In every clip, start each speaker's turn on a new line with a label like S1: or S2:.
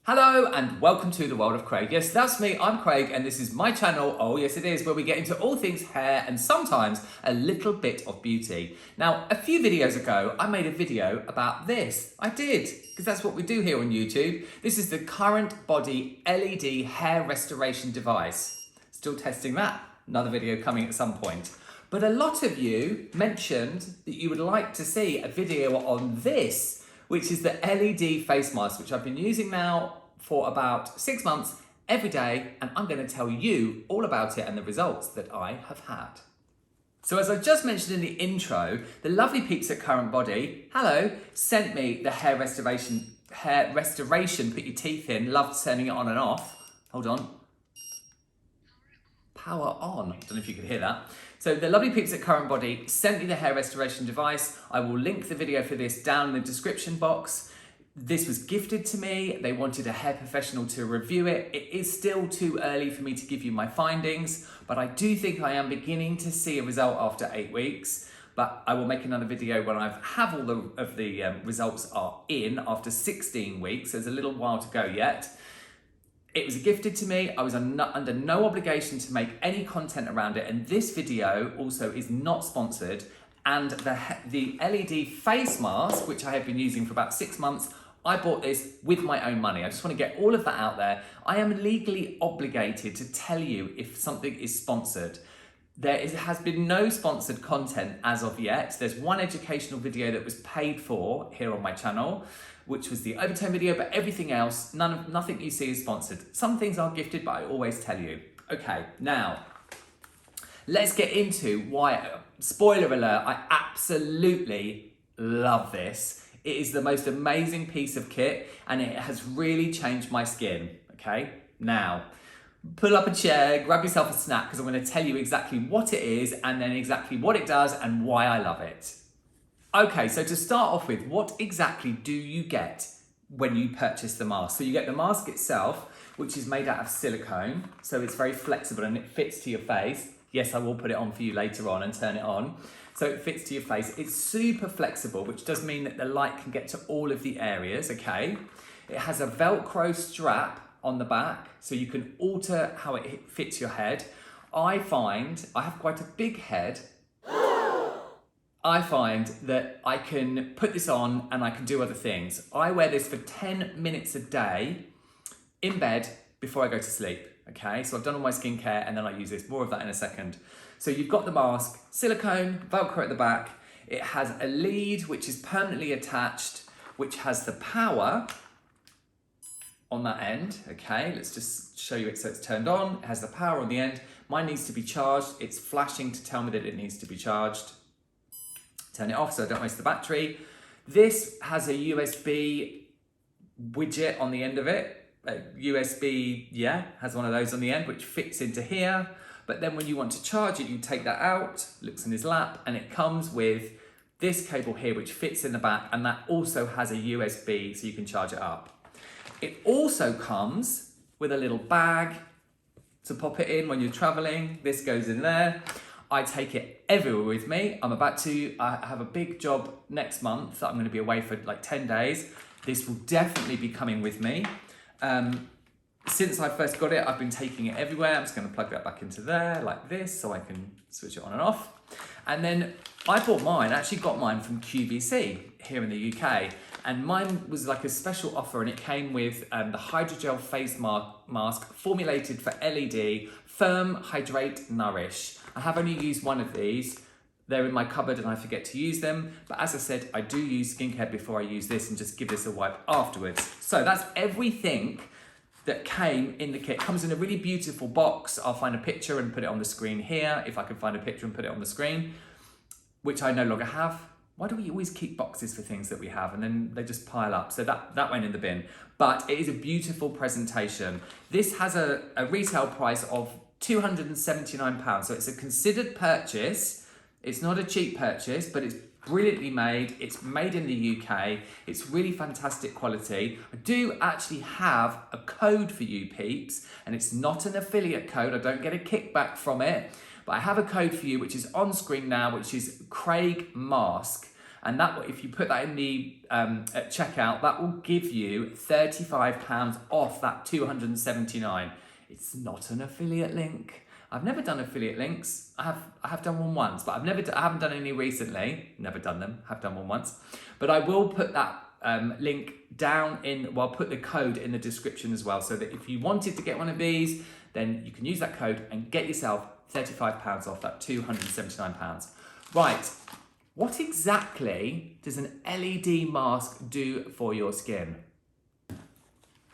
S1: Hello and welcome to the world of Craig. Yes, that's me, I'm Craig, and this is my channel, oh yes it is, where we get into all things hair and sometimes a little bit of beauty. Now, a few videos ago, I made a video about this. I did, because that's what we do here on YouTube. This is the Current Body LED hair restoration device. Still testing that, another video coming at some point. But a lot of you mentioned that you would like to see a video on this, which is the LED face mask, which I've been using now for about 6 months every day, and I'm going to tell you all about it and the results that I have had. So as I just mentioned in the intro, the lovely peeps at Current Body, hello, sent me the hair restoration, put your teeth in, loved turning it on and off. Hold on. Power on. I don't know if you could hear that. So the lovely peeps at Current Body sent me the hair restoration device. I will link the video for this down in the description box. This was gifted to me. They wanted a hair professional to review it. It is still too early for me to give you my findings, but I do think I am beginning to see a result after 8 weeks. But I will make another video when I have all of the results are in after 16 weeks. There's a little while to go yet. It was gifted to me. I was under no obligation to make any content around it. And this video also is not sponsored. And the LED face mask, which I have been using for about 6 months, I bought this with my own money. I just want to get all of that out there. I am legally obligated to tell you if something is sponsored. There has been no sponsored content as of yet. There's one educational video that was paid for here on my channel, which was the overtone video, but everything else, nothing you see is sponsored. Some things are gifted, but I always tell you. Okay, now, let's get into why, spoiler alert, I absolutely love this. It is the most amazing piece of kit, and it has really changed my skin, okay? Now, pull up a chair, grab yourself a snack, because I'm going to tell you exactly what it is, and then exactly what it does, and why I love it. Okay, so to start off with, what exactly do you get when you purchase the mask? So you get the mask itself, which is made out of silicone, so it's very flexible and it fits to your face. Yes, I will put it on for you later on and turn it on. So it fits to your face. It's super flexible, which does mean that the light can get to all of the areas, okay? It has a Velcro strap on the back, so you can alter how it fits your head. I find, I have quite a big head, I find that I can put this on and I can do other things. I wear this for 10 minutes a day in bed before I go to sleep, okay? So I've done all my skincare and then I use this, more of that in a second. So you've got the mask, silicone, Velcro at the back. It has a lead which is permanently attached, which has the power on that end, okay? Let's just show you it so it's turned on. It has the power on the end. Mine needs to be charged. It's flashing to tell me that it needs to be charged. Turn it off so I don't waste the battery. This has a USB widget on the end of it. USB, yeah, has one of those on the end which fits into here. But then when you want to charge it, you take that out, looks in his lap, and it comes with this cable here which fits in the back, and that also has a USB so you can charge it up. It also comes with a little bag to pop it in when you're traveling. This goes in there. I take it everywhere with me. I have a big job next month that I'm going to be away for like 10 days. This will definitely be coming with me. Since I first got it, I've been taking it everywhere. I'm just going to plug that back into there like this so I can switch it on and off. And then I bought mine, actually got mine from QVC here in the UK. And mine was like a special offer, and it came with the Hydrogel face mask formulated for LED, Firm, Hydrate, Nourish. I have only used one of these. They're in my cupboard and I forget to use them. But as I said, I do use skincare before I use this and just give this a wipe afterwards. So that's everything that came in the kit. It comes in a really beautiful box. I'll find a picture and put it on the screen here, if I can find a picture and put it on the screen, which I no longer have. Why do we always keep boxes for things that we have and then they just pile up? So that went in the bin. But it is a beautiful presentation. This has a retail price of £279. So it's a considered purchase. It's not a cheap purchase, but it's brilliantly made. It's made in the UK. It's really fantastic quality. I do actually have a code for you peeps, and it's not an affiliate code. I don't get a kickback from it, but I have a code for you, which is on screen now, which is Craig Mask. And that, if you put that in the at checkout, that will give you £35 off that £279. It's not an affiliate link. I've never done affiliate links. I have done one once, but I haven't done any recently. Never done them. Have done one once, but I will put that link down in. Well, I'll put the code in the description as well, so that if you wanted to get one of these, then you can use that code and get yourself £35 off that £279. Right. What exactly does an LED mask do for your skin?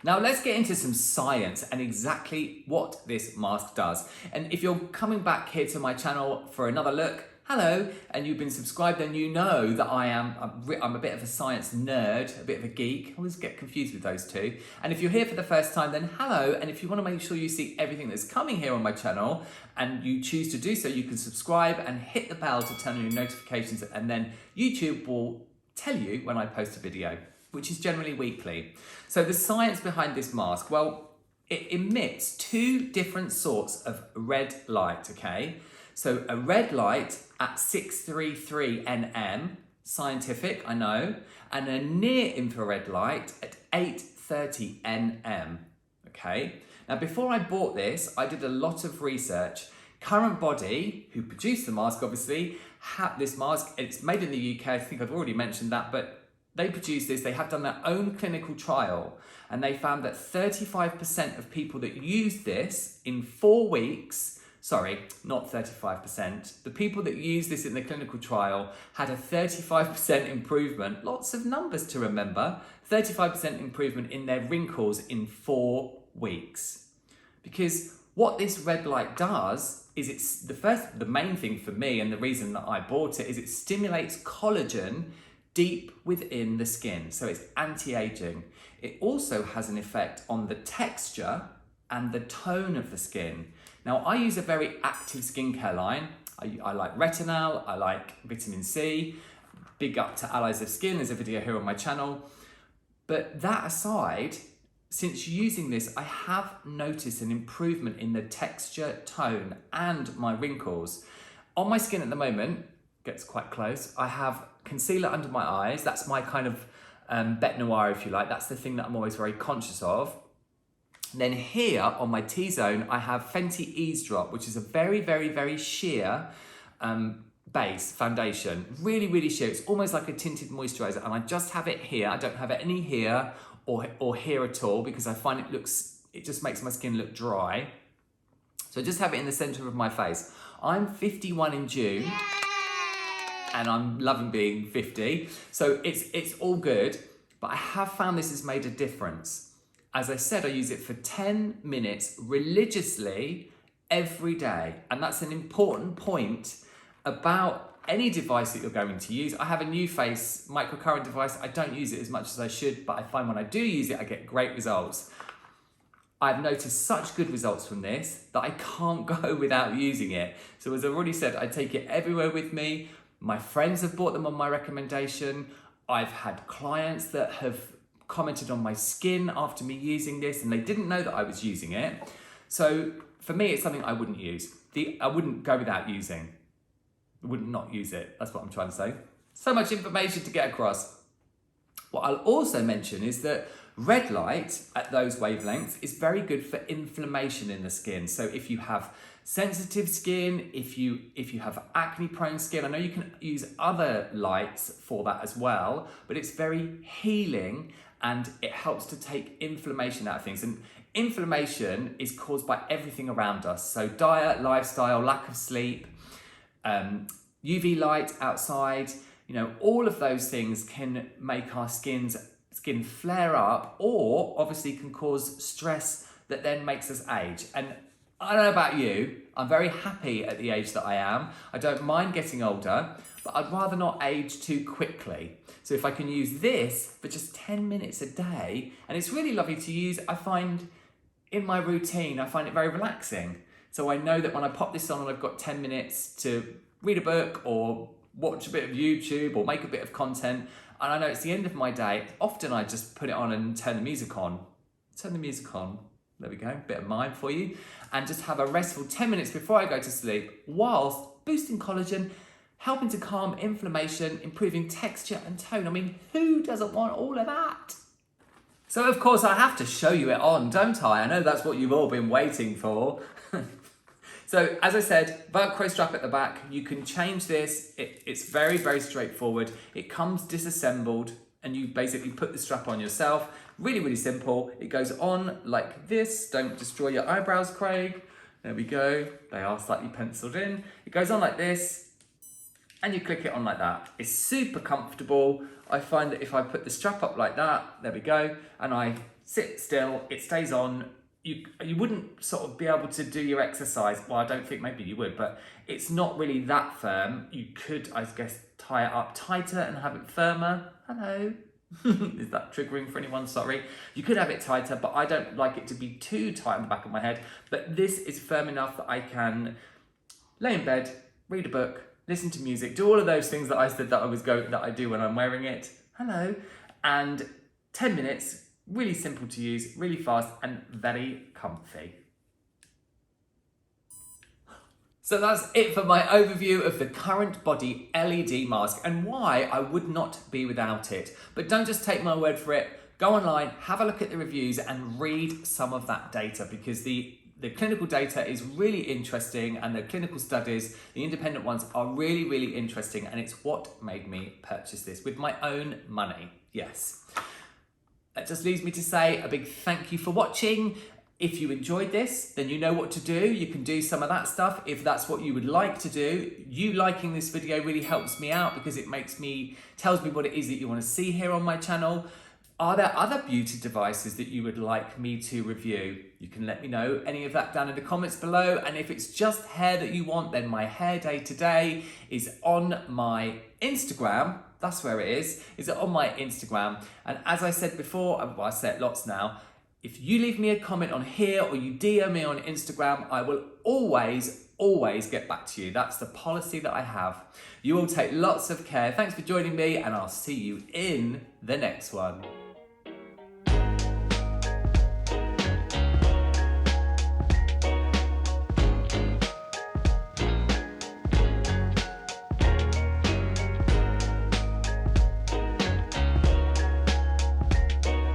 S1: Now let's get into some science and exactly what this mask does. And if you're coming back here to my channel for another look, hello, and you've been subscribed, then you know that I'm a bit of a science nerd, a bit of a geek. I always get confused with those two. And if you're here for the first time, then hello. And if you want to make sure you see everything that's coming here on my channel and you choose to do so, you can subscribe and hit the bell to turn on your notifications, and then YouTube will tell you when I post a video, which is generally weekly. So the science behind this mask, well, it emits two different sorts of red light, okay? So a red light at 633 nm, scientific, I know, and a near infrared light at 830 nm, okay? Now, before I bought this, I did a lot of research. Current Body, who produced the mask, obviously, have this mask. It's made in the UK, I think I've already mentioned that, but they produced this, they have done their own clinical trial, and they found that 35% of people that used this in 4 weeks, sorry, not 35%, the people that used this in the clinical trial had a 35% improvement, lots of numbers to remember, 35% improvement in their wrinkles in 4 weeks. Because what this red light does is it's the main thing for me, and the reason that I bought it, is it stimulates collagen deep within the skin, so it's anti-aging. It also has an effect on the texture and the tone of the skin. Now, I use a very active skincare line. I like retinol, I like vitamin C, big up to Allies of Skin, there's a video here on my channel. But that aside, since using this, I have noticed an improvement in the texture, tone, and my wrinkles. On my skin at the moment, gets quite close, I have concealer under my eyes. That's my kind of bête noire, if you like. That's the thing that I'm always very conscious of. And then here on my T-zone, I have Fenty Ease Drop, which is a very, very, very sheer base foundation. Really, really sheer. It's almost like a tinted moisturizer, and I just have it here. I don't have it any here or here at all, because I find it just makes my skin look dry. So I just have it in the center of my face. I'm 51 in June. And I'm loving being 50. So it's all good, but I have found this has made a difference. As I said, I use it for 10 minutes religiously every day. And that's an important point about any device that you're going to use. I have a NuFace microcurrent device. I don't use it as much as I should, but I find when I do use it, I get great results. I've noticed such good results from this that I can't go without using it. So as I've already said, I take it everywhere with me. My friends have bought them on my recommendation. I've had clients that have commented on my skin after me using this, and they didn't know that I was using it. So for me, it's something I wouldn't use. I wouldn't go without using. I would not use it. That's what I'm trying to say. So much information to get across. What I'll also mention is that red light at those wavelengths is very good for inflammation in the skin. So if you have sensitive skin, if you have acne prone skin, I know you can use other lights for that as well, but it's very healing and it helps to take inflammation out of things. And inflammation is caused by everything around us. So diet, lifestyle, lack of sleep, UV light outside, all of those things can make our skin flare up, or obviously can cause stress that then makes us age. And I don't know about you, I'm very happy at the age that I am. I don't mind getting older, but I'd rather not age too quickly. So if I can use this for just 10 minutes a day, and it's really lovely to use, I find in my routine, I find it very relaxing. So I know that when I pop this on and I've got 10 minutes to read a book or watch a bit of YouTube or make a bit of content, and I know it's the end of my day, often I just put it on and turn the music on. There we go, bit of mime for you. And just have a restful 10 minutes before I go to sleep, whilst boosting collagen, helping to calm inflammation, improving texture and tone. I mean, who doesn't want all of that? So of course I have to show you it on, don't I? I know that's what you've all been waiting for. So as I said, Velcro strap at the back. You can change this. It's very, very straightforward. It comes disassembled and you basically put the strap on yourself. Really, really simple. It goes on like this. Don't destroy your eyebrows, Craig. There we go. They are slightly penciled in. It goes on like this and you click it on like that. It's super comfortable. I find that if I put the strap up like that, there we go, and I sit still, it stays on. You wouldn't sort of be able to do your exercise. Well, I don't think, maybe you would, but it's not really that firm. You could, I guess, tie it up tighter and have it firmer. Hello. Is that triggering for anyone? Sorry. You could have it tighter, but I don't like it to be too tight on the back of my head. But this is firm enough that I can lay in bed, read a book, listen to music, do all of those things that I said that I do when I'm wearing it. Hello. And 10 minutes. Really simple to use, really fast and very comfy. So that's it for my overview of the Current Body LED mask and why I would not be without it. But don't just take my word for it. Go online, have a look at the reviews and read some of that data, because the clinical data is really interesting and the clinical studies, the independent ones, are really, really interesting, and it's what made me purchase this with my own money. Yes. That just leaves me to say a big thank you for watching. If you enjoyed this, then you know what to do. You can do some of that stuff if that's what you would like to do. You liking this video really helps me out because it tells me what it is that you want to see here on my channel. Are there other beauty devices that you would like me to review? You can let me know any of that down in the comments below. And if it's just hair that you want, then my hair day today is on my Instagram. That's where it is. It's on my Instagram. And as I said before, well, I say it lots now, if you leave me a comment on here or you DM me on Instagram, I will always get back to you. That's the policy that I have. You all take lots of care. Thanks for joining me, and I'll see you in the next one.